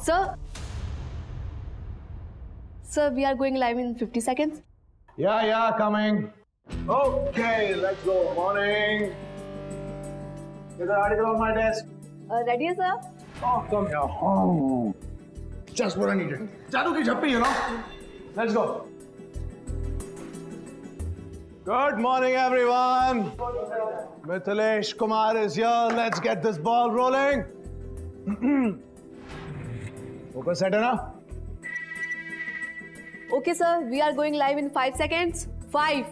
Sir, we are going live in 50 seconds. Yeah, coming. Okay, let's go. Morning. There's an article on my desk. Ready, sir? Oh, come here. Oh. Just what I needed. Jadoo ki jhappi, you know. Let's go. Good morning, everyone. Mithilesh Kumar is here. Let's get this ball rolling. Focus set, na? Okay, sir. We are going live in 5 seconds. 5,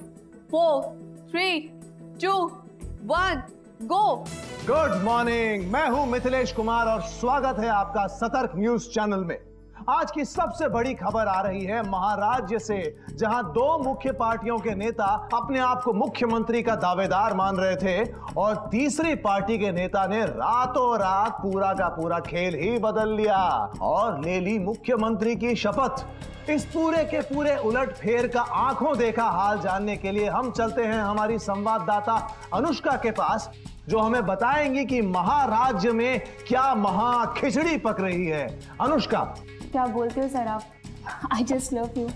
4, 3, 2, 1, go. Good morning, मैं हूं मिथिलेश कुमार और स्वागत है आपका सतर्क news channel में। आज की सबसे बड़ी खबर आ रही है महाराज्य से, जहां दो मुख्य पार्टियों के नेता अपने आप को मुख्यमंत्री का दावेदार मान रहे थे और तीसरी पार्टी के नेता ने रातों रात पूरा का पूरा खेल ही बदल लिया और ले ली मुख्यमंत्री की शपथ। इस पूरे के पूरे उलटफेर का आंखों देखा हाल जानने के लिए हम चलते हैं हमारी संवाददाता अनुष्का के पास, जो हमें बताएंगी कि महाराज्य में क्या महा खिचड़ी पक रही है। अनुष्का, क्या बोलते हो सर आप? I just love you.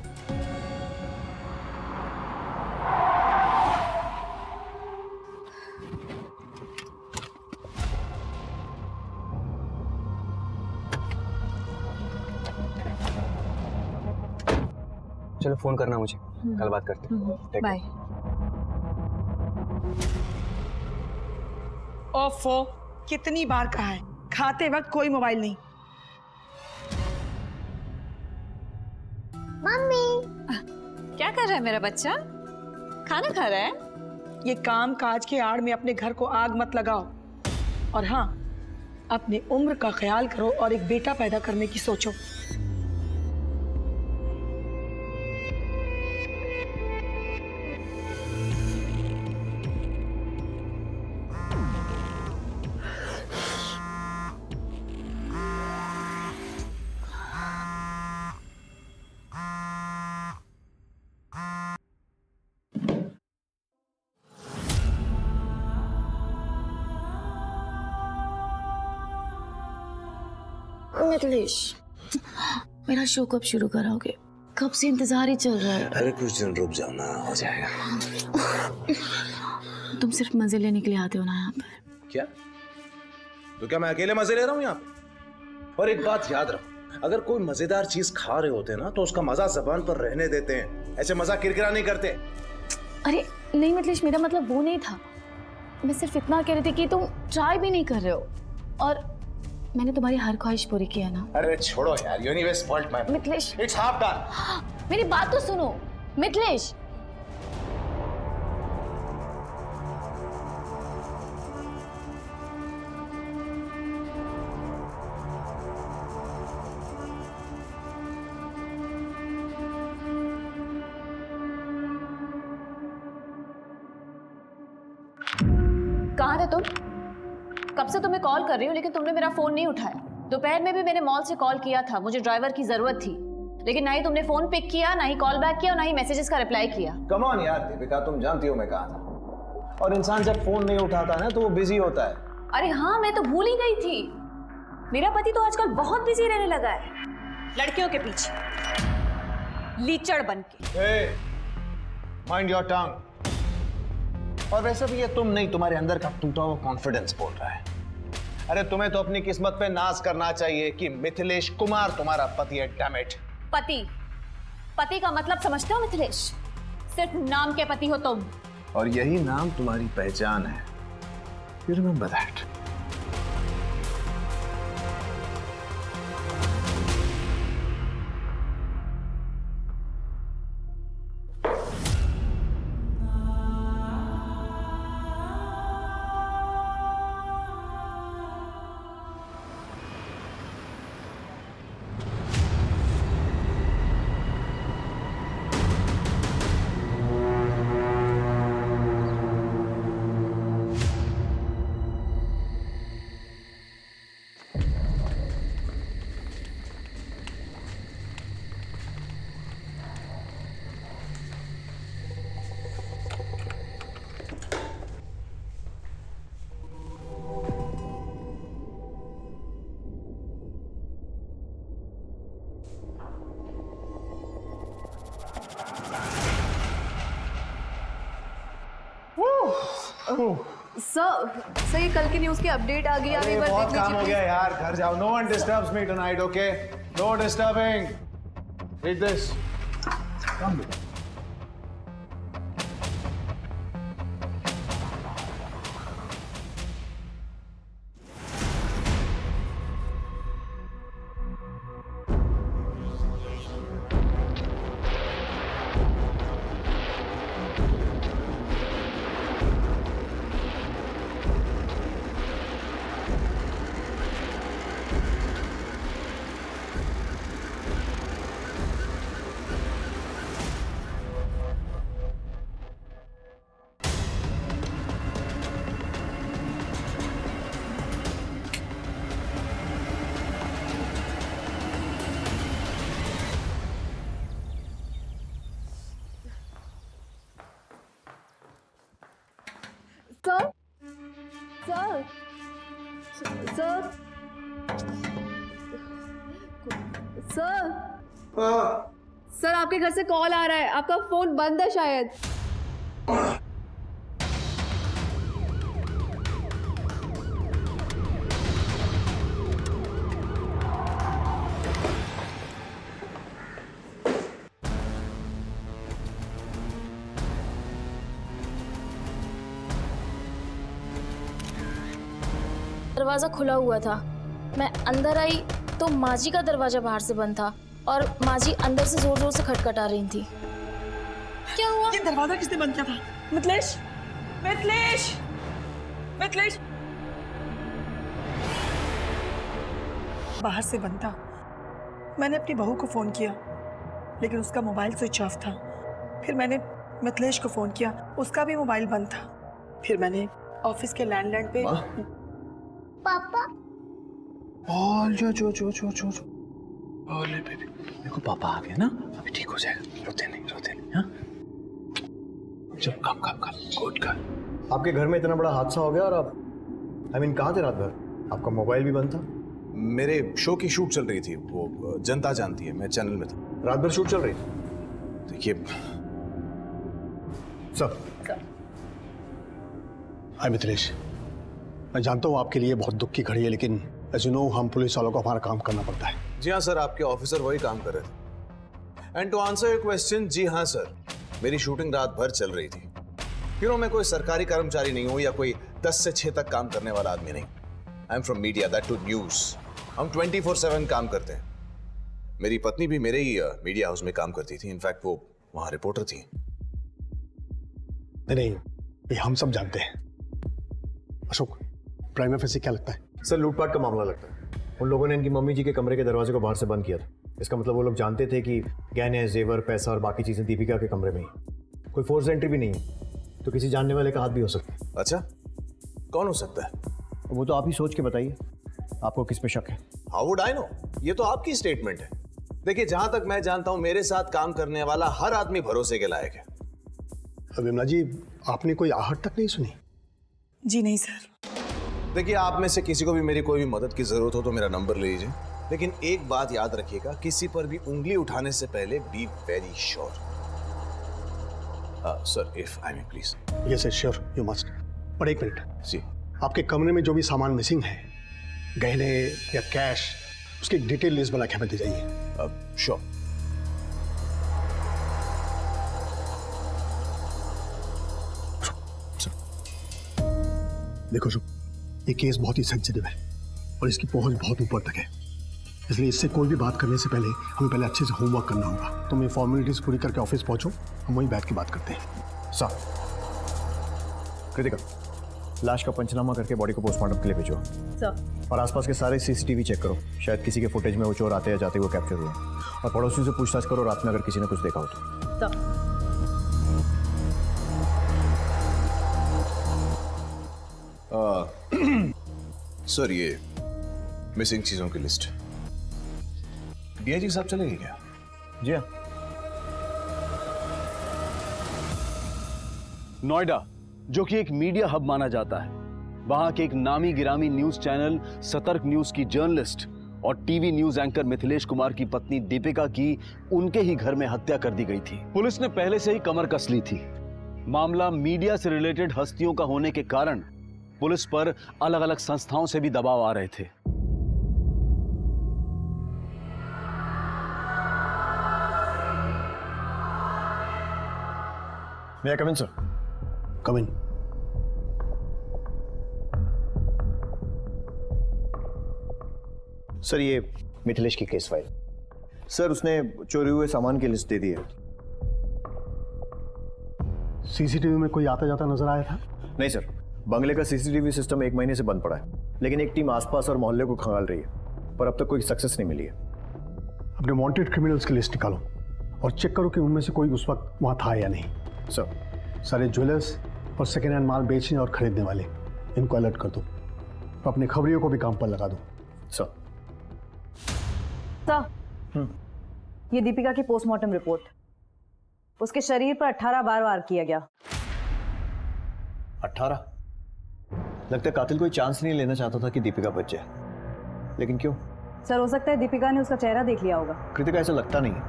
चलो फोन करना मुझे, कल बात करते हैं। बाय। ओफो, कितनी बार कहा है खाते वक्त कोई मोबाइल नहीं। मम्मी, क्या कर रहा है मेरा बच्चा? खाना खा रहा है? ये काम काज के आड़ में अपने घर को आग मत लगाओ और हाँ, अपनी उम्र का ख्याल करो और एक बेटा पैदा करने की सोचो। मिथिलेश, मेरा शो कब शुरू कराओगे? कब से इंतजार ही चल रहा है। अरे कुछ दिन रुक जाओ ना, हो जाएगा। तुम सिर्फ मजे लेने के लिए आते हो ना यहाँ पर? क्या? तो क्या मैं अकेले मजे ले रहा हूँ यहाँ पे? और एक बात याद रखो, अगर कोई मजेदार चीज खा रहे होते ना तो उसका मजा जबान पर रहने देते हैं, ऐसे मजा किरकिरा नहीं करते। अरे नहीं मिथिलेश, मेरा मतलब वो नहीं था। मैं सिर्फ इतना कह रही थी कि तुम ट्राई भी नहीं कर रहे हो और मैंने तुम्हारी हर ख्वाहिश पूरी की है ना। अरे छोड़ो यार, you anyway spoiled my mood. Mithilesh, It's half done. मेरी बात तो सुनो मिथिलेश। कहाँ थे तुम? कब से तुम्हें कॉल कर रही हूँ लेकिन तुमने मेरा फोन नहीं उठाया। दोपहर में भी मैंने मॉल से कॉल किया था, मुझे ड्राइवर की जरूरत थी, लेकिन ना ही तुमने फोन पिक किया, ना ही कॉल बैक किया और ना ही मैसेजेस का रिप्लाई किया। कम ऑन यार दीपिका, तुम जानती हो मैं कहा था। और इंसान जब फोन नहीं उठाता ना तो वो बिजी होता है। अरे हाँ, मैं तो भूल ही गई थी। मेरा पति तो आजकल बहुत बिजी रहने लगा है, लड़कियों के पीछे लीचड़ बन के। Mind your tongue. और वैसे भी ये तुम नहीं, तुम्हारे अंदर का टूटा हुआ कॉन्फिडेंस बोल रहा है। अरे तुम्हें तो अपनी किस्मत पे नाज करना चाहिए कि मिथिलेश कुमार तुम्हारा पति है। Damn it. पति का मतलब समझते हो मिथिलेश? सिर्फ नाम के पति हो तुम। और यही नाम तुम्हारी पहचान है। You remember that? सर ये कल की न्यूज़ की अपडेट आ गई, आप एक बार बहुत देख काम हो लीजिए गया please। यार, घर जाओ. No one disturbs me tonight, okay? No disturbing. Read this. Come. Sir sir sir sir sir आपके घर से कॉल आ रहा है, आपका फोन बंद है शायद। दरवाज़ा खुला हुआ था। मैं अंदर आई तो माँ जी का दरवाज़ा बाहर से बंद था और माँ जी अंदर से जोर जोर से खटखटा रही थी। क्या हुआ? ये दरवाजा किसने बंद किया था? मिथिलेश, मिथिलेश, मिथिलेश। बाहर से बंद था। मैंने अपनी बहू को फोन किया लेकिन उसका मोबाइल स्विच ऑफ था। फिर मैंने मिथिलेश को फोन किया, उसका भी मोबाइल बंद था। फिर मैंने ऑफिस के लैंडलाइन पे पापा ओले बेबी, देखो पापा आ गए ना, अभी ठीक हो जाएगा, रोते नहीं हाँ? चल कम गुड कर। आपके घर में इतना बड़ा हादसा हो गया और आप कहाँ थे रात भर? आपका मोबाइल भी बंद था? मेरे शो की शूट चल रही थी, वो जनता जानती है, मैं चैनल में था। रात भर शूट चल रही थी? देखिए सर, हाय मिथिलेश, मैं जानता हूँ आपके लिए बहुत दुख की घड़ी है, लेकिन एज यू नो हम पुलिस वालों को हमारा काम करना पड़ता है। जी हाँ सर, आपके ऑफिसर वही काम कर रहे थे। And to answer your question, जी हाँ सर, मेरी शूटिंग रात भर चल रही थी। यू नो, मैं कोई सरकारी कर्मचारी नहीं हूँ या कोई 10 से 6 तक काम करने वाला आदमी नहीं। I am from media, that too news. हम 24/7 काम करते हैं। मेरी पत्नी भी मेरे ही मीडिया हाउस में काम करती थी, इनफैक्ट वो वहाँ रिपोर्टर थी। नहीं, ये हम सब जानते हैं। अशोक, प्राइमा फेसी क्या लगता है? सर लूटपाट का मामला लगता है। उन लोगों ने इनकी मम्मी जी के कमरे के दरवाजे को बाहर से बंद किया था। इसका मतलब वो लोग जानते थे कि गहने, जेवर, पैसा और बाकी चीजें दीपिका के कमरे में ही। कोई फोर्स एंट्री भी नहीं है, तो किसी जानने वाले का हाथ भी हो सकता है। अच्छा, कौन हो सकता है? वो तो आप ही सोच के बताइए, आपको किस पे शक है? How would I know? ये तो आपकी स्टेटमेंट है। देखिए, जहां तक मैं जानता हूं, मेरे साथ काम करने वाला हर आदमी भरोसे के लायक है। विमला जी, आपने कोई आहट तक नहीं सुनी? जी नहीं सर। देखिए, आप में से किसी को भी मेरी कोई भी मदद की जरूरत हो तो मेरा नंबर ले लीजिए, लेकिन एक बात याद रखिएगा, किसी पर भी उंगली उठाने से पहले be very sure. Sir, if I may please. Yes sure, you must. पर एक मिनट जी, आपके कमरे में जो भी सामान मिसिंग है, गहने या कैश, उसकी एक डिटेल लिस्ट बना के हमें दे जाइए। श्योर। देखो शुभ, ये केस बहुत ही सेंसिटिव है और इसकी पहुंच बहुत ऊपर तक है, इसलिए इससे कोई भी बात करने से पहले हमें पहले अच्छे से होमवर्क करना होगा। तुम ये फॉर्मेलिटीज पूरी करके ऑफिस पहुंचो, हम वहीं बैठ के बात करते हैं। सर, कृतिका, लाश का पंचनामा करके बॉडी को पोस्टमार्टम के लिए भेजो। सर और आसपास के सारे सीसीटीवी चेक करो, शायद किसी के फुटेज में वो चोर आते या जाते हुए कैप्चर हुए। और पड़ोसियों से पूछताछ करो, रात में अगर किसी ने कुछ देखा हो तो। सर, ये मिसिंग चीजों की लिस्ट। डीआईजी साहब चलेंगे क्या? जी हाँ। नोएडा, जो कि एक मीडिया हब माना जाता है, वहां के एक नामी गिरामी न्यूज चैनल सतर्क न्यूज की जर्नलिस्ट और TV news anchor Mithilesh Kumar की पत्नी दीपिका की उनके ही घर में हत्या कर दी गई थी। पुलिस ने पहले से ही कमर कस ली थी, मामला मीडिया से रिलेटेड हस्तियों का होने के कारण पुलिस पर अलग अलग संस्थाओं से भी दबाव आ रहे थे। May I come in, sir? Come in. Sir, ये मिथिलेश की केस फाइल। सर, उसने चोरी हुए सामान की लिस्ट दे दी है। सीसीटीवी में कोई आता जाता नजर आया था? नहीं सर, बंगले का सीसीटीवी सिस्टम 1 महीने से बंद पड़ा है, लेकिन एक टीम आसपास और मोहल्ले को खंगाल रही है, पर अब तक कोई सक्सेस नहीं मिली है। अपने वांटेड क्रिमिनल्स की लिस्ट निकालो और चेक करो कि उनमें से कोई उस वक्त वहां था या नहीं। सर, सारे ज्वेलर्स और सेकेंड हैंड माल बेचने और खरीदने वाले, इनको अलर्ट कर दो। और अपने खबरियों को भी काम पर लगा दो। सर। ये दीपिका की पोस्टमार्टम रिपोर्ट। उसके शरीर पर 18 बार वार किया गया। 18? लगता है कातिल कोई चांस नहीं लेना चाहता था कि दीपिका बच जाए, लेकिन क्यों? सर, हो सकता है दीपिका ने उसका चेहरा देख लिया होगा। कृतिका, ऐसा लगता नहीं है,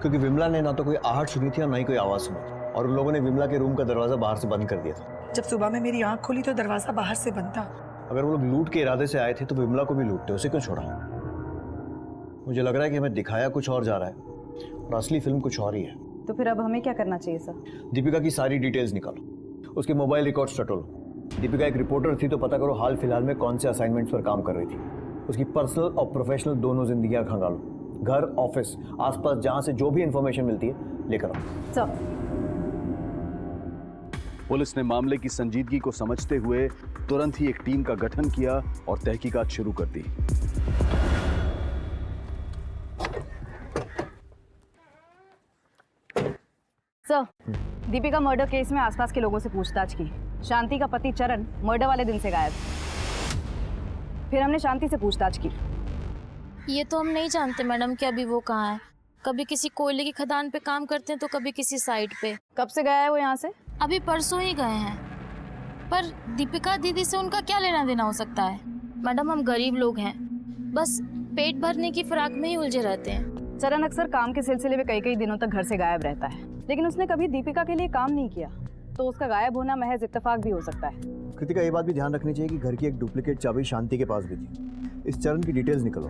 क्योंकि विमला ने ना तो कोई आहट सुनी थी और ना ही कोई आवाज सुनी थी, और उन लोगों ने विमला के रूम का दरवाजा बाहर से बंद कर दिया था। जब सुबह में मेरी आंख खुली तो दरवाजा बाहर से बंद था। अगर वो लोग लूट के इरादे से आए थे तो विमला को भी लूटते, उसे क्यों छोड़ा? मुझे लग रहा है कि हमें दिखाया कुछ और जा रहा है और असली फिल्म कुछ और ही है। तो फिर अब हमें क्या करना चाहिए सर? दीपिका की सारी डिटेल्स निकालो, उसके मोबाइल रिकॉर्ड्स टटोलो। दीपिका एक रिपोर्टर थी तो पता करो हाल फिलहाल में कौन से असाइनमेंट्स पर काम कर रही थी। उसकी पर्सनल और प्रोफेशनल दोनों जिंदगियां खंगालो। घर, ऑफिस, आसपास जहां से जो भी इंफॉर्मेशन मिलती है लेकर आओ। सर, पुलिस ने मामले की संजीदगी को समझते हुए तुरंत ही एक टीम का गठन किया और तहकीकात शुरू कर दी। सर, दीपिका मर्डर केस में आसपास के लोगों से पूछताछ की। शांति का पति चरण मर्डर वाले दिन से गायब। फिर हमने शांति से पूछताछ की। ये तो हम नहीं जानते मैडम कि अभी वो कहाँ है। कभी किसी कोयले की खदान पे काम करते हैं तो कभी किसी साइट पे। कब से गया है वो यहाँ से? अभी परसों ही गए हैं। पर दीपिका दीदी से उनका क्या लेना देना हो सकता है? मैडम, हम गरीब लोग हैं, बस पेट भरने की फिराक में ही उलझे रहते हैं। चरण अक्सर काम के सिलसिले में कई दिनों तक घर से गायब रहता है, लेकिन उसने कभी दीपिका के लिए काम नहीं किया, तो उसका गायब होना महज इत्तेफाक भी हो सकता है। कृतिका, ये बात भी ध्यान रखनी चाहिए कि घर की एक डुप्लीकेट चाबी शांति के पास भी थी। इस चरण की डिटेल्स निकलो,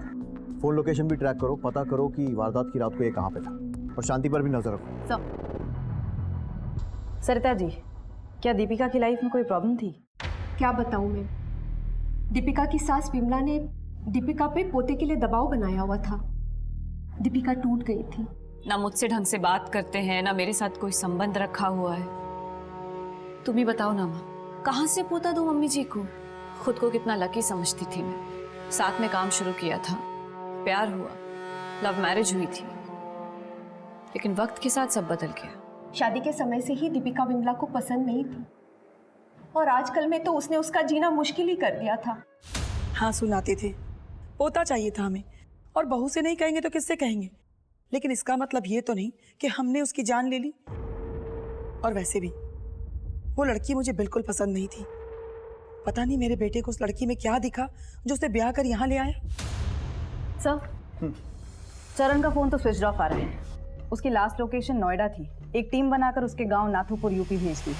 फोन लोकेशन भी ट्रैक करो, पता करो कि वारदात की रात को ये कहाँ पे था, और शांति पर भी नजर रखो। सरिता जी, क्या दीपिका की लाइफ में कोई प्रॉब्लम थी? क्या बताऊं मैं? दीपिका की सास विमला ने दीपिका पे पोते के लिए दबाव बनाया हुआ था। दीपिका टूट गई थी। ना मुझसे ढंग से बात करते हैं, ना मेरे साथ कोई संबंध रखा हुआ है। तुम ही बताओ ना माँ, कहाँ से पोता दूं मम्मी जी को? खुद को कितना लकी समझती थी मैं। साथ में काम शुरू किया था, प्यार हुआ, लव मैरिज हुई थी, लेकिन वक्त के साथ सब बदल गया। शादी के समय से ही दीपिका विमला को पसंद नहीं थी, और आजकल में तो उसने उसका जीना मुश्किल ही कर दिया था। हाँ, सुनाते थे पोता चाहिए था हमें, और बहू से नहीं कहेंगे तो किससे कहेंगे? लेकिन इसका मतलब ये तो नहीं कि हमने उसकी जान ले ली। और वैसे भी वो लड़की मुझे बिल्कुल पसंद नहीं थी। पता नहीं मेरे बेटे को उस लड़की में क्या दिखा जो उसे ब्याह कर यहाँ ले आया। सर, चरण का फोन तो स्विच ऑफ आ रहा है। उसकी लास्ट लोकेशन नोएडा थी। एक टीम बनाकर उसके गांव नाथुपुर यूपी भेज दी।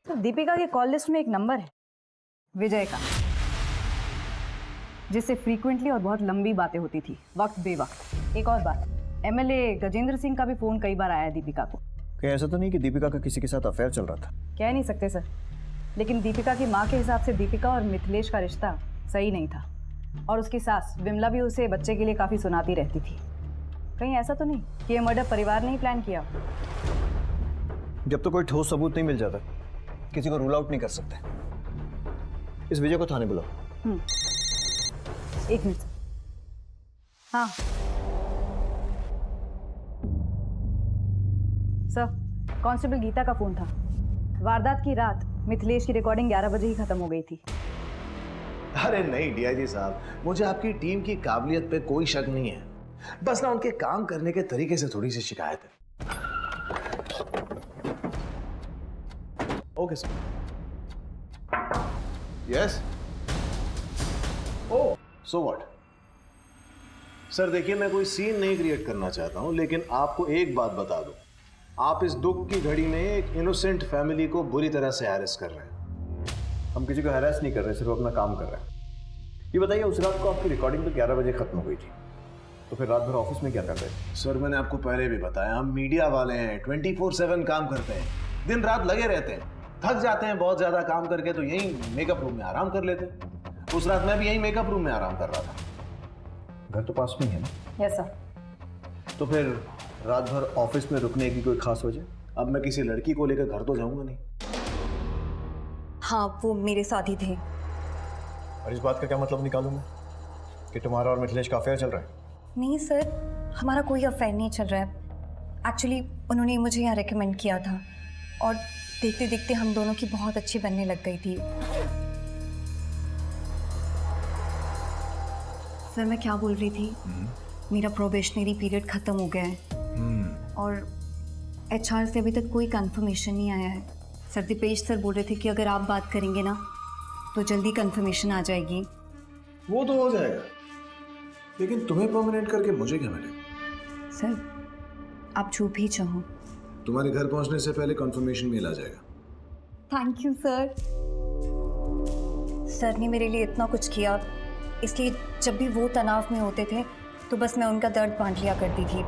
दीपिका के कॉल लिस्ट में एक नंबर है, विजय का, जिससे फ्रीक्वेंटली और बहुत लंबी बातें होती थी, वक्त बेवक्त। एक और बात, एमएलए गजेंद्र सिंह का भी फोन कई बार आया दीपिका को। क्या ऐसा तो नहीं कि दीपिका का किसी के साथ अफेयर चल रहा था? कह नहीं सकते सर, लेकिन दीपिका की माँ के हिसाब से दीपिका और मिथिलेश का रिश्ता सही नहीं था, और उसकी सास विमला भी उसे बच्चे के लिए काफी सुनाती रहती थी। कहीं ऐसा तो नहीं कि ये मर्डर परिवार ने ही प्लान किया? जब तो कोई ठोस सबूत नहीं मिल जाता, किसी को रूल आउट नहीं कर सकते। इस विजय को थाने बुलाओ। एक मिनट। हाँ सर, कांस्टेबल गीता का फोन था। वारदात की रात मिथिलेश की रिकॉर्डिंग 11 बजे ही खत्म हो गई थी। अरे नहीं डीआईजी साहब, मुझे आपकी टीम की काबिलियत पे कोई शक नहीं है, बस ना उनके काम करने के तरीके से थोड़ी सी शिकायत है। Okay sir. Yes. Oh, so what? Sir देखिए, मैं कोई सीन नहीं क्रिएट करना चाहता हूं, लेकिन आपको एक बात बता दूं, आप इस दुख की घड़ी में एक इनोसेंट फैमिली को बुरी तरह से हैरेस कर रहे हैं। हम किसी को हैरेस नहीं कर रहे, सिर्फ अपना काम कर रहे हैं। ये बताइए, उस रात को आपकी रिकॉर्डिंग तो 11 बजे खत्म हो गई थी, तो फिर रात भर ऑफिस में क्या कर रहे थे? सर मैंने आपको पहले भी बताया, हम मीडिया वाले हैं, 24/7 काम करते हैं, दिन रात लगे रहते हैं, थक जाते हैं बहुत ज्यादा काम करके, तो यही मेकअप रूम में आराम कर लेते हैं। उस रात मैं भी यही मेकअप रूम में आराम कर रहा था। घर तो पास में ही है ना? Yes sir. तो फिर रात भर ऑफिस में रुकने की कोई खास वजह? अब मैं किसी लड़की को लेकर घर तो जाऊंगा नहीं। हाँ, वो मेरे साथ ही थे। और इस बात का क्या मतलब निकालूं मैं कि तुम्हारा और मिथिलेश का अफेयर चल रहा है? नहीं सर, हमारा कोई अफेयर नहीं चल रहा है। एक्चुअली उन्होंने मुझे यहाँ रेकमेंड किया था और देखते देखते हम दोनों की बहुत अच्छी बनने लग गई थी। सर मैं क्या बोल रही थी, मेरा प्रोबेशनरी पीरियड ख़त्म हो गया है और HR से अभी तक कोई कंफर्मेशन नहीं आया है। सर दीपेश सर बोल रहे थे कि अगर आप बात करेंगे ना तो जल्दी कंफर्मेशन आ जाएगी। वो तो हो जाएगा, लेकिन तुम्हें परमानेंट करके मुझे क्या मिलेगा? सर आप जो भी चाहो। तुम्हारे घर पहुंचने से पहले कंफर्मेशन मेल आ जाएगा। Thank you sir. सर ने मेरे लिए इतना कुछ किया, इसलिए जब भी वो तनाव में होते थे तो बस मैं उनका दर्द बांट लिया करती थी।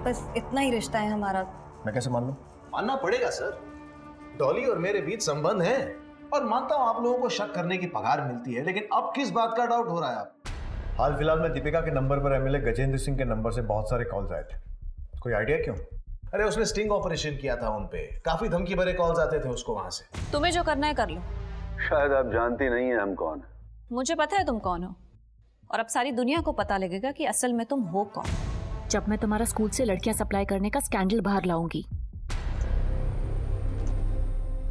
बस इतना ही रिश्ता है हमारा। मैं कैसे मान लूं? मानना पड़ेगा सर, डॉली और मेरे बीच संबंध है, और मानता हूं आप लोगों को शक करने की पगार मिलती है, लेकिन अब किस बात का डाउट हो रहा है आप? हाल फिलहाल में दीपिका के नंबर पर MLA गजेंद्र सिंह के नंबर से बहुत सारे कॉल्स आए थे। कोई आइडिया क्यों? अरे उसने स्टिंग ऑपरेशन किया था उन पे, काफी धमकी भरे कॉल्स आते थे उसको वहां से। तुम्हें जो करना है कर लो। शायद आप जानती नहीं है हम कौन है। मुझे पता है तुम कौन हो, और अब सारी दुनिया को पता लगेगा कि असल में तुम हो कौन। जब मैं तुम्हारा स्कूल से लड़कियां सप्लाई करने का स्कैंडल बाहर लाऊंगी।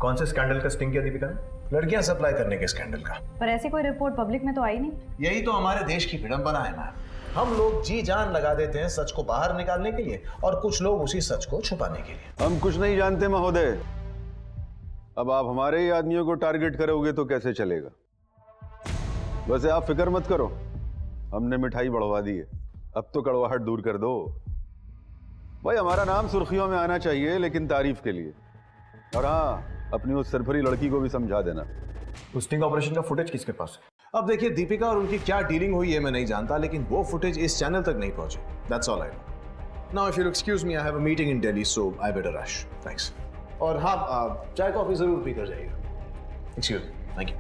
कौन से स्कैंडल का स्टिंग किया दीपिका ने? लड़कियां सप्लाई करने के स्कैंडल का। पर ऐसी कोई रिपोर्ट पब्लिक में तो आई नहीं। यही तो हमारे देश की विडंबना है मैम। हम लोग जी जान लगा देते हैं सच को बाहर निकालने के लिए, और कुछ लोग उसी सच को छुपाने के लिए। हम कुछ नहीं जानते महोदय। अब आप हमारे ही आदमियों को टारगेट करोगे तो कैसे चलेगा? वैसे आप फिक्र मत करो, हमने मिठाई बढ़वा दी है, अब तो कड़वाहट दूर कर दो। भाई हमारा नाम सुर्खियों में आना चाहिए, लेकिन तारीफ के लिए। और हाँ, अपनी उस सरफरी लड़की को भी समझा देना। उस स्टिंग ऑपरेशन का फुटेज किसके पास है? अब देखिए, दीपिका और उनकी क्या डीलिंग हुई है मैं नहीं जानता, लेकिन वो फुटेज इस चैनल तक नहीं पहुंची। That's all I know. Now if you excuse me, I have a meeting in Delhi, so I better rush. Thanks. और हाँ, चाय कॉफी जरूर पी कर जाइएगा। Excuse me. Thank you.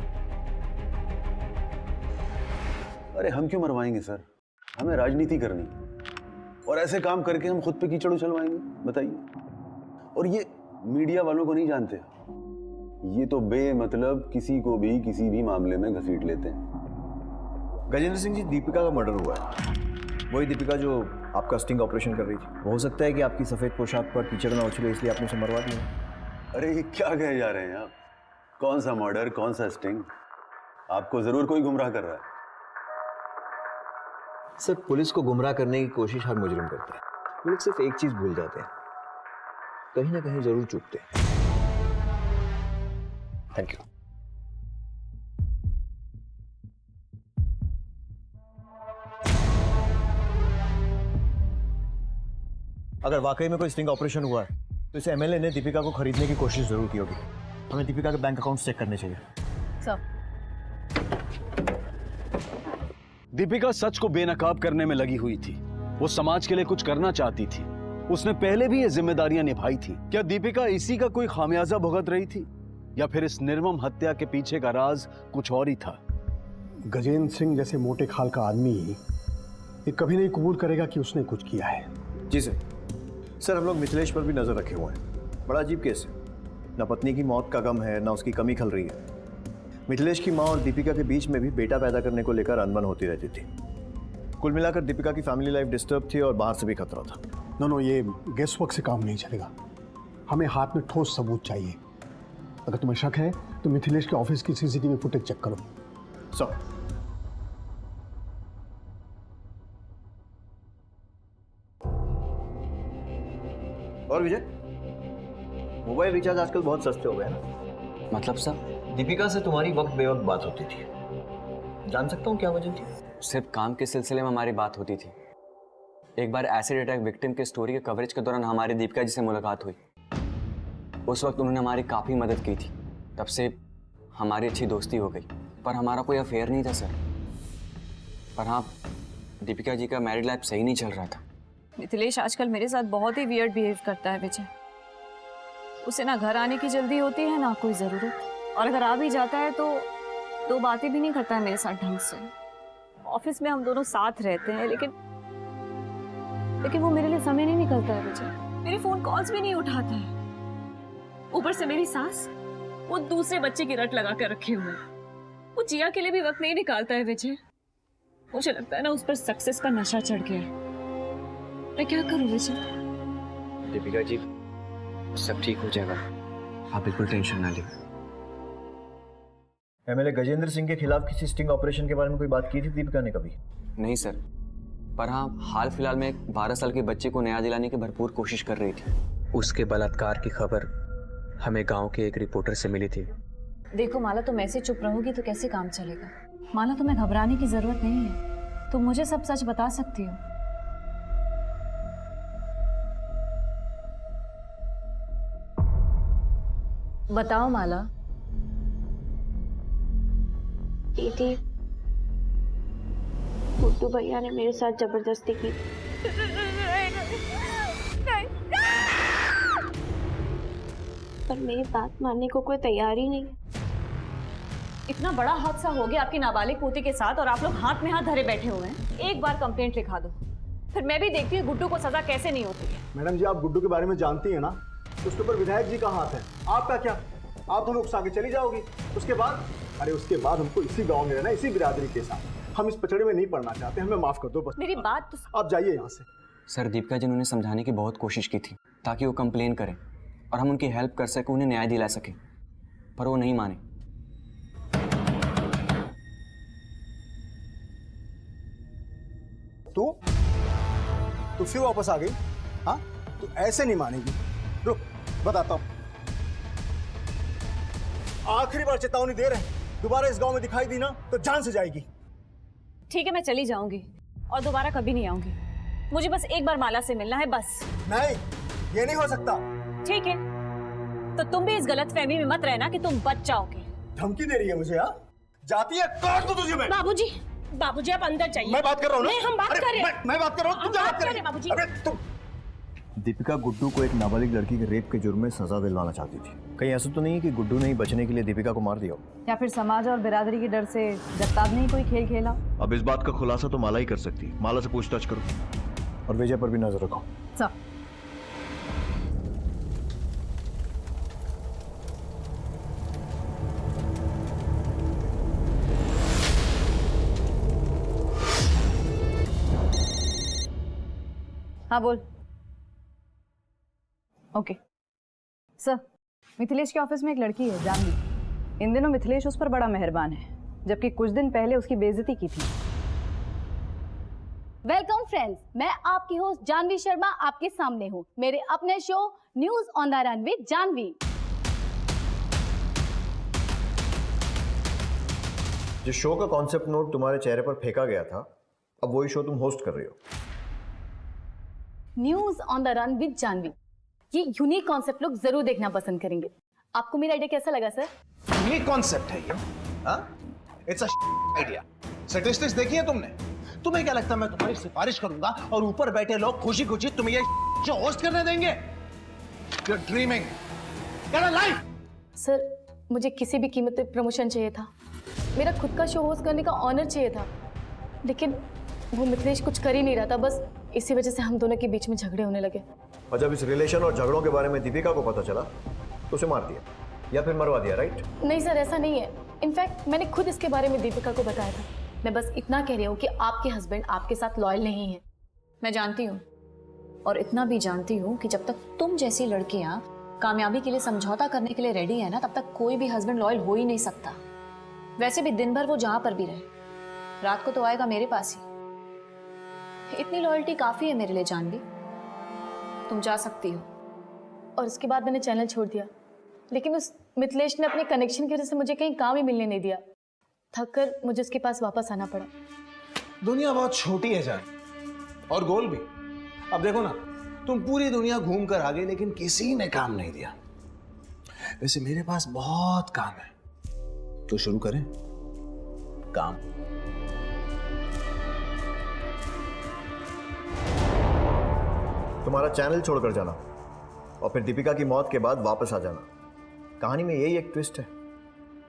अरे हम क्यों मरवाएंगे सर, हमें राजनीति करनी, और ऐसे काम करके हम खुद पे कीचड़ उछलवाएंगे? बताइए। और ये मीडिया वालों को नहीं जानते, ये तो बेमतलब किसी को भी किसी भी मामले में घसीट लेते हैं। गजेंद्र सिंह जी, दीपिका का मर्डर हुआ है, वही दीपिका जो आपका स्टिंग ऑपरेशन कर रही थी। हो सकता है कि आपकी सफेद पोशाक पर कीचड़ ना उछले, इसलिए आपने उसे मरवा दिया। अरे ये क्या कहे जा रहे हैं आप? कौन सा मर्डर, कौन सा स्टिंग? आपको जरूर कोई गुमराह कर रहा है। सर, पुलिस को गुमराह करने की कोशिश हर मुजरिम करता है। वो लोग सिर्फ एक चीज भूल जाते हैं, कहीं ना कहीं जरूर चूकते हैं। Thank you. अगर वाकई में कोई स्टिंग ऑपरेशन हुआ है तो इस MLA ने दीपिका को खरीदने की कोशिश जरूर की होगी। हमें दीपिका के बैंक अकाउंट चेक करने चाहिए। सर, दीपिका सच को बेनकाब करने में लगी हुई थी। वो समाज के लिए कुछ करना चाहती थी। उसने पहले भी ये जिम्मेदारियां निभाई थी। क्या दीपिका इसी का कोई खामियाजा भुगत रही थी, या फिर इस निर्मम हत्या के पीछे का राज कुछ और ही था? गजेंद्र सिंह जैसे मोटे खाल का आदमी ये कभी नहीं कबूल करेगा कि उसने कुछ किया है। जी सर, हम लोग मिथिलेश पर भी नजर रखे हुए हैं। बड़ा अजीब केस है, ना पत्नी की मौत का गम है, ना उसकी कमी खल रही है। मिथिलेश की माँ और दीपिका के बीच में भी बेटा पैदा करने को लेकर अनबन होती रहती थी। कुल मिलाकर दीपिका की फैमिली लाइफ डिस्टर्ब थी और बाहर से भी खतरा था। नो, ये गेस वर्क से काम नहीं चलेगा। हमें हाथ में ठोस सबूत चाहिए। अगर तुम्हें शक है तो मिथिलेश के ऑफिस की CCTV फुटेज चेक करो। सर, और विजय, मोबाइल रिचार्ज आजकल बहुत सस्ते हो गए हैं ना? मतलब सर? दीपिका से तुम्हारी वक्त बेवक्त बात होती थी, जान सकता हूँ क्या वजह थी? सिर्फ काम के सिलसिले में हमारी बात होती थी। एक बार एसिड अटैक विक्टिम के स्टोरी के कवरेज के दौरान हमारी दीपिका जी से मुलाकात हुई। उस वक्त उन्होंने हमारी काफ़ी मदद की थी। तब से हमारी अच्छी दोस्ती हो गई, पर हमारा कोई अफेयर नहीं था सर। पर हाँ, दीपिका जी का मैरिड लाइफ सही नहीं चल रहा था। मिथिलेश आजकल मेरे साथ बहुत ही वियर्ड बिहेव करता है विजय। उसे ना घर आने की जल्दी होती है ना कोई ज़रूरत, और अगर आ भी जाता है तो दो बातें भी नहीं करता है मेरे साथ ढंग से। ऑफिस में हम दोनों साथ रहते हैं, लेकिन वो मेरे लिए समय नहीं निकलता है विजय। मेरे फोन कॉल्स भी नहीं उठाता है। ऊपर से मेरी सास, वो दूसरे बच्चे की रट लगा कर रखे हुए हैं। वो जिया के लिए भी वक्त नहीं निकालता है विजय। मुझे लगता है ना उस पर सक्सेस का नशा चढ़ गया है। मैं क्या करूं विजय? दीपिका जी, सब ठीक हो जाएगा, आप बिल्कुल टेंशन ना लें। एमएलए गजेंद्र सिंह के खिलाफ किसी स्टिंग ऑपरेशन के बारे में कोई बात की थी दीपिका ने कभी? नहीं सर, पर हाँ, हाल फिलहाल में एक 12 साल के बच्चे को न्याय दिलाने की भरपूर कोशिश कर रही थी। उसके बलात्कार की खबर हमें गांव के एक रिपोर्टर से मिली थी। देखो माला, तुम ऐसे चुप रहोगी तो कैसे काम चलेगा? माला, तुम्हें घबराने की जरूरत नहीं है। तुम मुझे सब सच बता सकती हो। बताओ माला। दीदी, गुड्डू भैया ने मेरे साथ जबरदस्ती की। पर मेरी बात मानने को कोई तैयार ही नहीं। इतना बड़ा हादसा हो गया आपकी नाबालिग पोती के साथ और आप लोग हाथ में हाथ धरे बैठे हुए हैं। एक बार कंप्लेंट लिखा दो, फिर मैं भी देखती हूँ गुड्डू को सजा कैसे नहीं होती है। मैडम जी, आप गुड्डू के बारे में जानती हैं ना, उसके ऊपर विधायक जी का हाथ है। आपका क्या? आप दोनों उकसा के चली जाओगी। उसके बाद, अरे उसके बाद हमको इसी गांव में रहना, इसी बिरादरी के साथ। हम इस पचड़े में नहीं पड़ना चाहते, हमें माफ कर दो बस। मेरी बात तो आप जाइए यहाँ से। सर, दीपिका जी ने उन्हें समझाने की बहुत कोशिश की थी ताकि वो कंप्लेन करें और हम उनकी हेल्प कर सकें, उन्हें न्याय दिला सकें, पर वो नहीं माने। तू फिर वापस आ गई? हाँ, तू ऐसे नहीं मानेगी। रुक, बताता हूँ। आखिरी बार चेतावनी दे रहे हैं, दोबारा इस गांव में दिखाई दी ना तो जान से जाएगी। ठीक है, मैं चली जाऊंगी और दोबारा कभी नहीं आऊंगी। मुझे बस एक बार माला से मिलना है, बस। नहीं, ये नहीं हो सकता। ठीक है, तो तुम भी इस गलतफहमी में मत रहना कि तुम बच जाओगे। धमकी दे रही है मुझे? हाँ, जाती है, काट दो तुझे मैं। बाबूजी, बाबूजी आप अंदर जाइए। मैं बात कर रहा हूँ ना। नहीं, हम बात कर रहे हैं। मैं बात कर रहा हूँ, तुम क्या बात कर रहे हैं बाबूजी? अरे तुम। दीपिका गुड्डू को एक नाबालिग लड़की के रेप के जुर्म में सजा दिलवाना चाहती थी। कहीं ऐसा तो नहीं है कि गुड्डू ने ही बचने के लिए दीपिका को मार दिया हो? या फिर समाज और बिरादरी के डर से जगताब ने ही कोई खेल खेला? अब इस बात का खुलासा तो माला ही कर सकती है। माला से पूछताछ करो और विजय पर भी नजर रखो। सब हाँ बोल। ओके सर, मिथिलेश के ऑफिस में एक लड़की है जानवी। इन दिनों मिथिलेश उस पर बड़ा मेहरबान है, जबकि कुछ दिन पहले उसकी बेइज्जती की थी। वेलकम फ्रेंड्स, मैं आपकी होस्ट जानवी शर्मा आपके सामने हूँ मेरे अपने show news on the run with Janvi. जिस शो का कॉन्सेप्ट नोट तुम्हारे चेहरे पर फेंका गया था, अब वही शो तुम होस्ट कर रही हो। News on the run with Janvi. ये यूनिक कॉन्सेप्ट लोग जरूर देखना पसंद करेंगे। आपको मेरा आइडिया कैसा लगा सर? यूनिक कॉन्सेप्ट है ये। हाँ, इट्स अ आइडिया। स्टैटिस्टिक्स देखी है तुमने? तुम्हें क्या लगता है मैं तुम्हारी सिफारिश करूंगा और ऊपर बैठे लोग खुशी खुशी तुम्हें ये शो होस्ट करने देंगे? You're dreaming. Get a life. Sir, मुझे किसी भी कीमत पे प्रमोशन चाहिए था। मेरा खुद का शो होस्ट करने का ऑनर चाहिए था, लेकिन वो मिथिलेश कुछ कर ही नहीं रहा था। बस इसी वजह से हम दोनों के बीच में झगड़े होने लगे। और जब इस रिलेशन और झगड़ों के बारे में दीपिका को पता चला तो उसे मार दिया या फिर मरवा दिया, राइट? नहीं सर, ऐसा नहीं है। इनफैक्ट मैंने खुद इसके बारे में दीपिका को बताया था। मैं बस इतना कह रही हूँ कि आपके हस्बैंड आपके साथ लॉयल नहीं है। मैं जानती हूँ, और इतना भी जानती हूँ कि जब तक तुम जैसी लड़कियाँ कामयाबी के लिए समझौता करने के लिए रेडी है ना, तब तक कोई भी हस्बैंड लॉयल हो ही नहीं सकता। वैसे भी दिन भर वो जहाँ पर भी रहे, रात को तो आएगा मेरे पास ही। इतनी लॉयल्टी काफी है मेरे लिए जानवी। तुम जा सकती हो। और उसके बाद मैंने चैनल छोड़ दिया। लेकिन उस मिथिलेश ने अपने कनेक्शन की वजह से मुझे कहीं काम ही मिलने नहीं दिया। थक कर मुझे उसके पास वापस आना पड़ा। दुनिया बहुत छोटी है जान, और गोल भी। अब देखो ना, तुम पूरी दुनिया घूम कर आ गए लेकिन किसी ने काम नहीं दिया। वैसे मेरे पास बहुत काम है, तो शुरू करें काम। तुम्हारा चैनल छोड़कर जाना और फिर दीपिका की मौत के बाद वापस आ जाना, कहानी में यही एक ट्विस्ट है।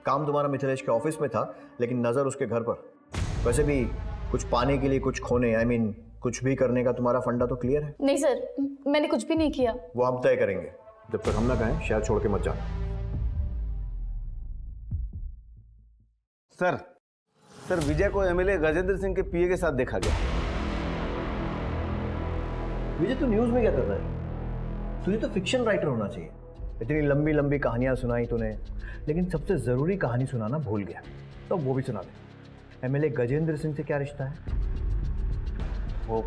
काम तुम्हारा मिथिलेश के ऑफिस में था, लेकिन नजर उसके घर पर। वैसे भी कुछ पाने के लिए कुछ खोने, कुछ भी करने का तुम्हारा फंडा तो क्लियर है। नहीं सर, मैंने कुछ भी नहीं किया। वो हम तय करेंगे, जब तक हम ना कहें शहर छोड़ के मत जाना। सर विजय को एमएलए गजेंद्र सिंह के पीए के साथ देखा गया। विजय तू न्यूज में क्या कर रहा है? तुझे तो फिक्शन राइटर होना चाहिए। इतनी लंबी लंबी कहानियां सुनाई तूने, लेकिन सबसे जरूरी कहानी सुनाना भूल गया। तो वो भी सुना दे। एमएलए गजेंद्र सिंह से क्या रिश्ता है? वो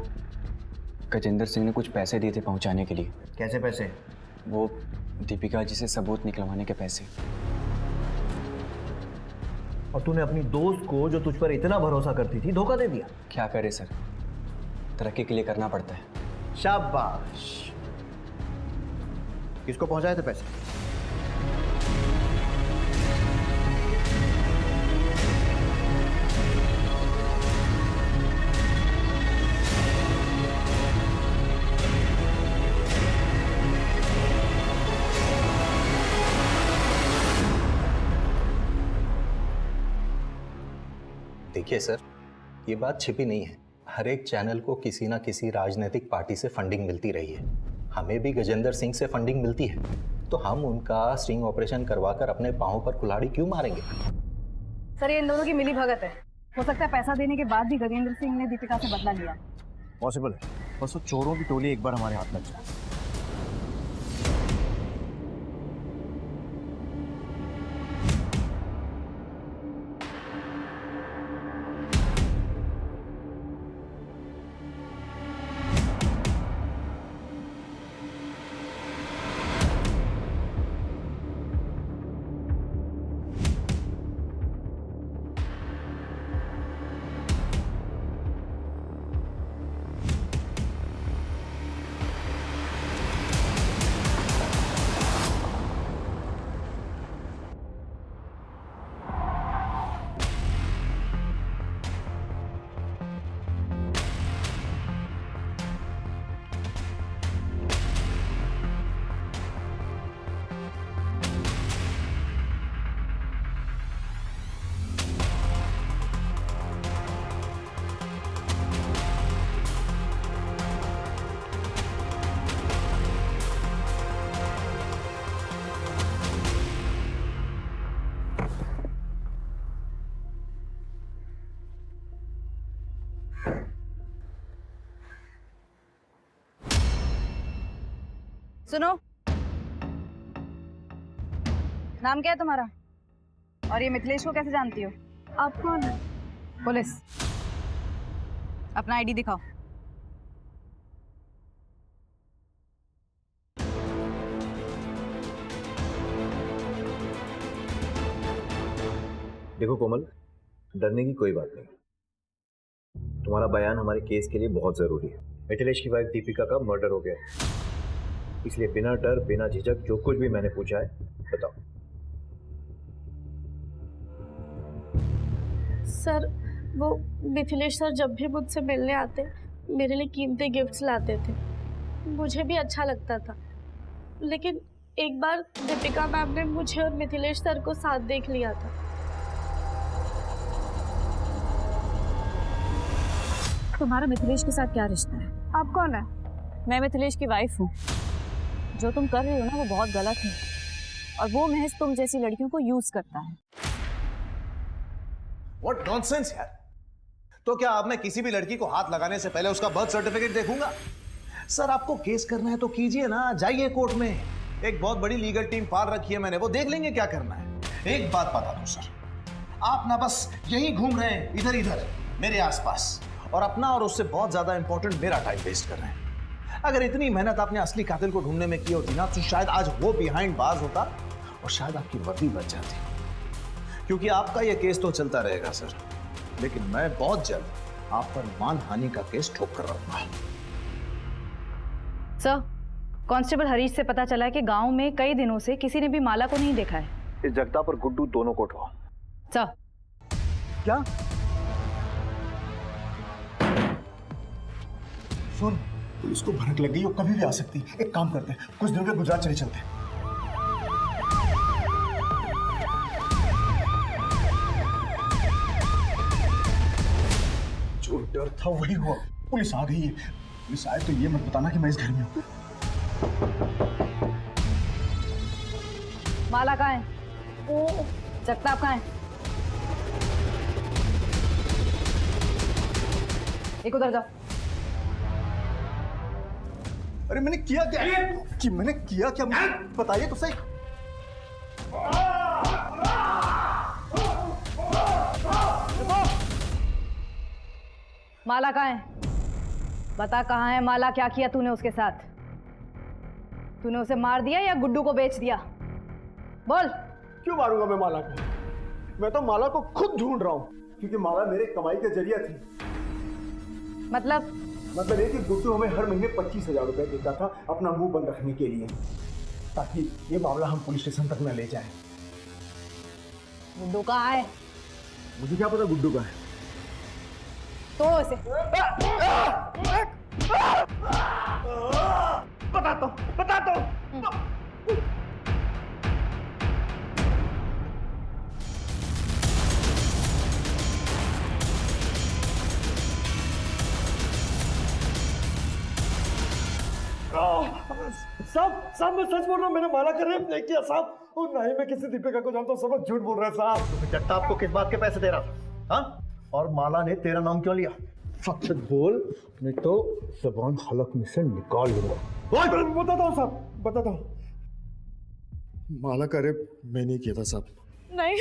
गजेंद्र सिंह ने कुछ पैसे दिए थे पहुंचाने के लिए। कैसे पैसे? वो दीपिका जी से सबूत निकलवाने के पैसे। और तूने अपनी दोस्त को, जो तुझ पर इतना भरोसा करती थी, धोखा दे दिया। क्या करे सर, तरक्की के लिए करना पड़ता है। शाबाश। किसको पहुंचाए थे पैसे? देखिए सर, ये बात छिपी नहीं है। हर एक चैनल को किसी ना किसी राजनीतिक पार्टी से फंडिंग मिलती रही है। हमें भी गजेंद्र सिंह से फंडिंग मिलती है, तो हम उनका स्टिंग ऑपरेशन करवाकर अपने पांव पर कुल्हाड़ी क्यों मारेंगे? सर, ये इन दोनों की मिली भगत है। हो सकता है पैसा देने के बाद भी गजेंद्र सिंह ने दीपिका से बदला लिया। पॉसिबल है, बस वो चोरों की टोली एक बार हमारे हाथ लग जाए। सुनो, नाम क्या है तुम्हारा? और ये मिथिलेश को कैसे जानती हो? आप कौन है? पुलिस। अपना आईडी दिखाओ। देखो कोमल, डरने की कोई बात नहीं। तुम्हारा बयान हमारे केस के लिए बहुत जरूरी है। मिथिलेश की वाइफ दीपिका का मर्डर हो गया है, इसलिए बिना डर बिना झिझक जो कुछ भी मैंने पूछा है बताओ। सर, वो मिथिलेश सर जब भी मुझसे मिलने आते मेरे लिए कीमती गिफ्ट्स लाते थे। मुझे भी अच्छा लगता था, लेकिन एक बार दीपिका मैम ने मुझे और मिथिलेश सर को साथ देख लिया था। तुम्हारा मिथिलेश के साथ क्या रिश्ता है? आप कौन है? मैं मिथिलेश की वाइफ हूँ। जो तुम कर रही हो ना, वो बहुत गलत है, और वो महज तुम जैसी लड़कियों को यूज करता है। What nonsense यार! तो क्या अब मैं किसी भी लड़की को हाथ लगाने से पहले उसका बर्थ सर्टिफिकेट देखूंगा? सर, आपको केस करना है तो कीजिए ना, जाइए कोर्ट में। एक बहुत बड़ी लीगल टीम पाल रखी है मैंने, वो देख लेंगे क्या करना है। एक बात बता दूं सर, आप ना बस यहीं घूम रहे हैं इधर इधर मेरे आसपास, और अपना और उससे बहुत ज्यादा इंपॉर्टेंट मेरा टाइम वेस्ट कर रहे हैं। अगर इतनी मेहनत आपने असली कातिल को ढूंढने में की होती ना, तो शायद आज वो बिहाइंड बार्स होता और शायद आपकी वर्दी बच जाती। क्योंकि आपका ये केस तो चलता रहेगा सर, लेकिन मैं बहुत जल्द आप पर मानहानि का केस ठोक कर रहूंगा। सर, कांस्टेबल हरीश से पता चला है कि गांव में कई दिनों से किसी ने भी माला को नहीं देखा है। इस जगदाप और गुड्डू दोनों को उठाओ। सर। क्या? सुन, पुलिस को भनक लग गई, वो कभी भी आ सकती। एक काम करते हैं, कुछ दिनों के गुजरात चले चलते हैं। जो डर था वही हुआ, पुलिस आ गई है। पुलिस आए तो ये मत बताना कि मैं इस घर में हूँ। माला कहाँ है? जगताप कहाँ है? एक उधर जाओ। अरे मैंने किया क्या? कि मैंने किया क्या? मुझे बताइए तो सही। माला कहाँ है? बता कहाँ है माला? क्या किया तूने उसके साथ? तूने उसे मार दिया या गुड्डू को बेच दिया? बोल। क्यों मारूंगा मैं माला को? मैं तो माला को खुद ढूंढ रहा हूँ, क्योंकि माला मेरे कमाई का जरिया थी। मतलब ये कि गुड्डू हमें हर महीने 25,000 रुपए देता था अपना मुंह बंद रखने के लिए, ताकि ये मामला हम पुलिस स्टेशन तक न ले जाएं। गुड्डू कहाँ है? मुझे क्या पता गुड्डू का है। तो उसे बता दो। साहब मैं सच बोल रहा हूँ, मैंने माला का रेप नहीं किया साहब, और ना ही मैं किसी दीपिका को जानता हूँ। सब लोग झूठ बोल रहे हैं साहब। जगताप को किस बात के पैसे दे रहा था? हाँ? और माला ने तेरा नाम क्यों लिया? सच सच बोल, नहीं तो जबान हलक में से निकाल लूंगा। बताता हूँ साहब, बताता हूँ। माला का रेप मैं नहीं किया था साहब। नहीं।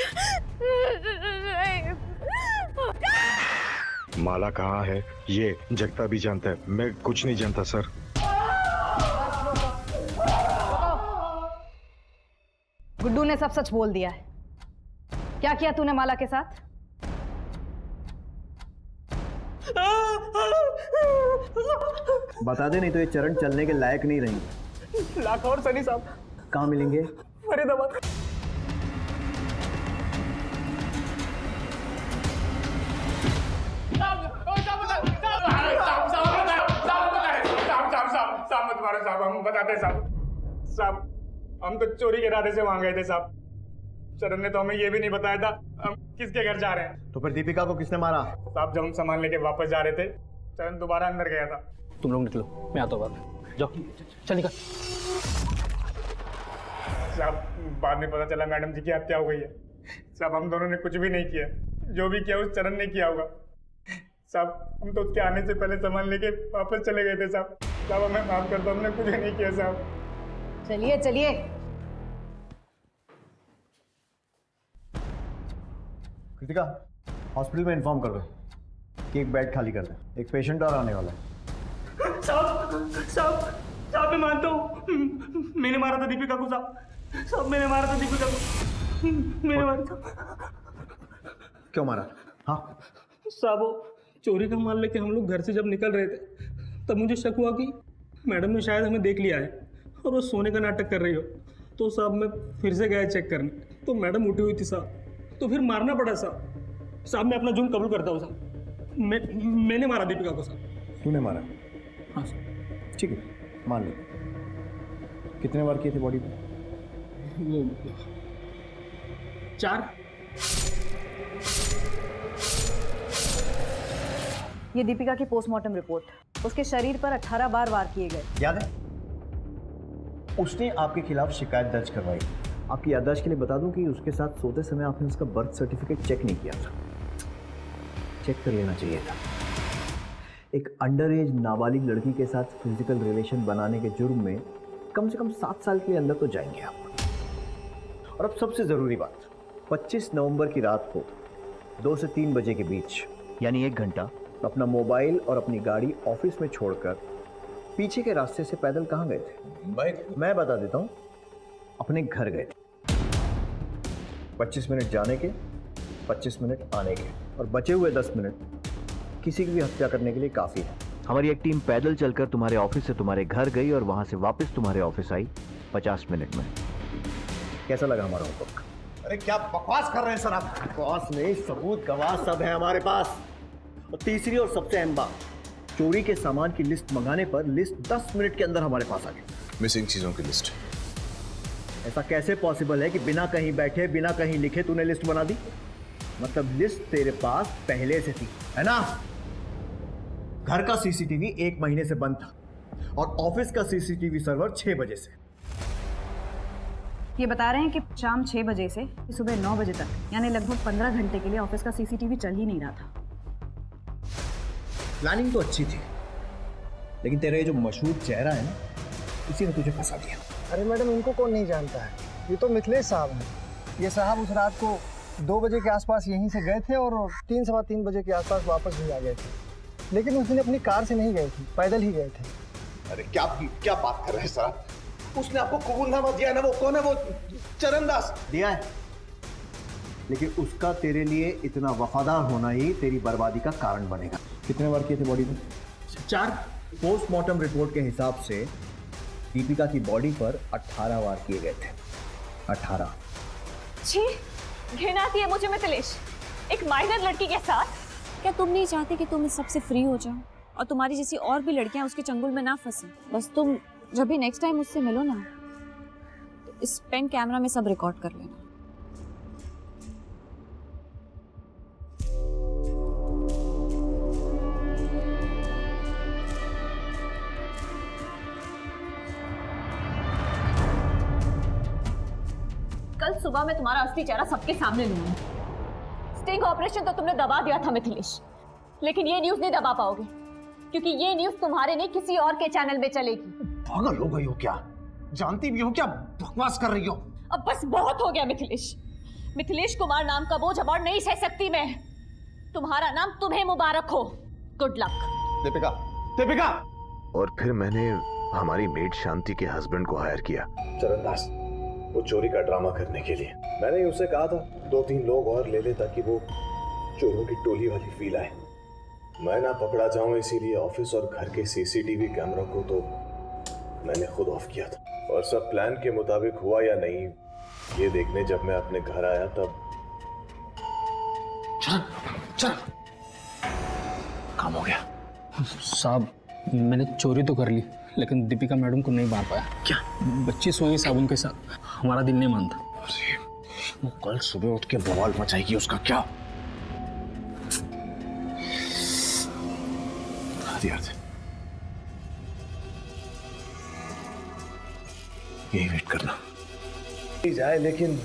माला कहाँ है ये जगता भी जानता है, मैं कुछ नहीं जानता सर। गुड्डू ने सब सच बोल दिया है। क्या किया तूने माला के साथ? बता दे, नहीं तो ये चरण चलने के लायक नहीं रहेंगे। लाखा और सनी साहब कहाँ मिलेंगे? फरीदाबाद। साहब मत मारो साहब, हम बताते साहब, हम तो चोरी के इरादे से वहां गए थे साहब। चरण ने तो हमें ये भी नहीं बताया था हम किसके घर जा रहे हैं। तो फिर दीपिका को किसने मारा? साहब जब हम सामान लेके वापस जा रहे थे, चरण दोबारा अंदर गया था। तुम लोग निकलो, मैं आता हूँ बाद में। जाओ, चल निकल। साहब बाद में पता चला मैडम जी की हत्या हो गई है। साहब हम दोनों ने कुछ भी नहीं किया, जो भी किया उस चरण ने किया होगा। साहब हम तो उसके आने से पहले सामान लेके वापस चले गए थे साहब। साहब हमें माफ कर दो, हमने कुछ नहीं किया साहब। चलिए चलिए। कृतिका, हॉस्पिटल में इन्फॉर्म कर दो कि एक बेड खाली कर दे, एक पेशेंट और आने वाला है। साहब मैं मानता हूँ, मैंने मारा था दीपिका को साहब, मैंने मारा था दीपिका को, मैंने मारा था। क्यों मारा? हाँ साहब वो चोरी का माल लेके हम लोग घर से जब निकल रहे थे, तब मुझे शक हुआ कि मैडम ने शायद हमें देख लिया है और वो सोने का नाटक कर रही हो। तो साहब मैं फिर से गया चेक करने, तो मैडम उठी हुई थी साहब, तो फिर मारना पड़ा साहब। साहब मैं अपना जुर्म कबूल करता हूँ साहब, मैंने मारा दीपिका को साहब। तूने मारा? हाँ साहब। ठीक है, मान लो। कितने बार किए थे बॉडी पे? 4। ये दीपिका की पोस्टमार्टम रिपोर्ट। उसके शरीर पर 18 बार वार किए गए। याद है? उसने आपके खिलाफ शिकायत दर्ज करवाई। आपकी याददाश्त के लिए बता दूं कि उसके साथ सोते समय आपने उसका बर्थ सर्टिफिकेट चेक नहीं किया था। चेक कर लेना चाहिए था। एक अंडर एज नाबालिग लड़की के साथ फिजिकल रिलेशन बनाने के जुर्म में कम से कम 7 साल के अंदर तो जाएंगे आप। और अब सबसे ज़रूरी बात, 25 नवंबर की रात को 2 से 3 बजे के बीच, यानी 1 घंटा, अपना मोबाइल और अपनी गाड़ी ऑफिस में छोड़कर पीछे के रास्ते से पैदल कहाँ गए थे? भाई मैं बता देता हूँ, अपने घर गए थे। 25 मिनट जाने के, 25 मिनट आने के, और बचे हुए 10 मिनट किसी की भी हत्या करने के लिए काफी है। हमारी एक टीम पैदल चलकर तुम्हारे ऑफिस से तुम्हारे घर गई और वहां से वापस तुम्हारे ऑफिस आई 50 मिनट में। कैसा लगा हमारा होमवर्क? अरे क्या बकवास कर रहे हैं सर आप? बकवास नहीं, सबूत गवाह सब है हमारे पास। और तीसरी और सबसे अहम बात, चोरी के सामान की लिस्ट मंगाने पर लिस्ट 10 मिनट के अंदर हमारे पास आ गई। मिसिंग चीजों की लिस्ट। ऐसा कैसे पॉसिबल है कि बिना कहीं बैठे, बिना कहीं लिखे तूने लिस्ट बना दी? मतलब लिस्ट तेरे पास पहले से थी, है ना? घर का सीसीटीवी 1 महीने से बंद था और ऑफिस का सीसीटीवी सर्वर 6 बजे से। ये बता रहे हैं कि शाम 6 बजे से सुबह 9 बजे तक, यानी लगभग 15 घंटे के लिए ऑफिस का सीसीटीवी चल ही नहीं रहा था। प्लानिंग तो अच्छी थी, लेकिन तेरा ये जो मशहूर चेहरा है ना, इसी ने तुझे फंसा दिया। अरे मैडम, इनको कौन नहीं जानता है? ये तो मिथिलेश साहब हैं। ये साहब उस रात को 2 बजे के आसपास यहीं से गए थे और 3 सवा 3 बजे के आसपास वापस भी आ गए थे। लेकिन उस दिन अपनी कार से नहीं गए थे, पैदल ही गए थे। अरे क्या बात कर रहे हैं सर आप? उसने आपको कबूलनामा दिया ना, वो कौन है? वो चरणदास दिया है, लेकिन उसका तेरे लिए इतना वफादार होना ही तेरी बर्बादी का कारण बनेगा। कितने वार किए थे बॉडी में? 4। पोस्टमार्टम रिपोर्ट के हिसाब से दीपिका की बॉडी पर 18 वार किए गए थे। 18। छी, घिन आती है मुझे मिथिलेश, एक माइनर लड़की के साथ। क्या तुम नहीं चाहते कि तुम इस सबसे फ्री हो जाओ और तुम्हारी जैसी और भी लड़कियां उसके चंगुल में ना फंसे? बस तुम जब भी नेक्स्ट टाइम मुझसे मिलो ना, तो इस पेन कैमरा में सब रिकॉर्ड कर लेना। कल सुबह मैं तुम्हारा असली चेहरा सबके सामने लूंगी। स्टिंग ऑपरेशन तो तुमने दबा दिया था मिथिलेश, लेकिन ये न्यूज़ नहीं दबा पाओगे, क्योंकि ये न्यूज़ तुम्हारे नहीं किसी और के चैनल में चलेगी। पागल हो गई हो क्या? जानती भी हो क्या बकवास कर रही हो? अब बस बहुत हो गया मिथिलेश। मिथिलेश कुमार नाम का बोझ अब और नहीं सह सकती मैं। तुम्हारा नाम तुम्हें मुबारक हो। Good luck. दीपिका। और फिर मैंने हमारी मेड शांति के हस्बैंड को हायर किया, चरणदास, वो चोरी का ड्रामा करने के लिए। मैंने उसे कहा था 2-3 लोग और ले ले ताकि वो चोरों की टोली वाली फील आए। मैं ना पकड़ा जाऊं, इसीलिए ऑफिस और घर के सीसीटीवी कैमरा को तो मैंने खुद ऑफ किया था। और सब प्लान के मुताबिक हुआ या नहीं, ये देखने जब मैं अपने घर आया तब चल काम हो गया। साहब, मैंने चोरी तो कर ली, लेकिन दीपिका मैडम को नहीं मार पाया। क्या? बच्ची सोई साबुन के साथ, हमारा दिल नहीं मानता। अरे वो कल सुबह उठ के बवाल मचाएगी, उसका क्या? यही वेट करना जाए, लेकिन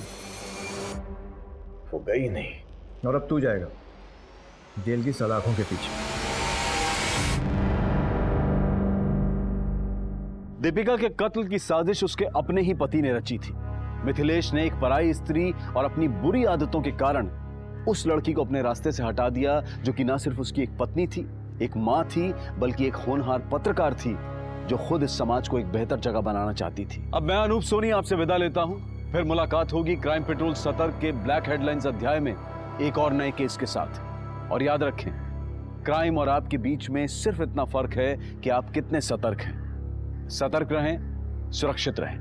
वो गई नहीं। और अब तू जाएगा जेल की सलाखों के पीछे। दीपिका के कत्ल की साजिश उसके अपने ही पति ने रची थी। मिथिलेश ने एक पराई स्त्री और अपनी बुरी आदतों के कारण उस लड़की को अपने रास्ते से हटा दिया, जो कि ना सिर्फ उसकी एक पत्नी थी, एक माँ थी, बल्कि एक होनहार पत्रकार थी, जो खुद इस समाज को एक बेहतर जगह बनाना चाहती थी। अब मैं अनूप सोनी आपसे विदा लेता हूं, फिर मुलाकात होगी क्राइम पेट्रोल सतर्क के ब्लैक हेडलाइंस अध्याय में एक और नए केस के साथ। और याद रखें, क्राइम और आपके बीच में सिर्फ इतना फर्क है कि आप कितने सतर्क हैं। सतर्क रहें, सुरक्षित रहें।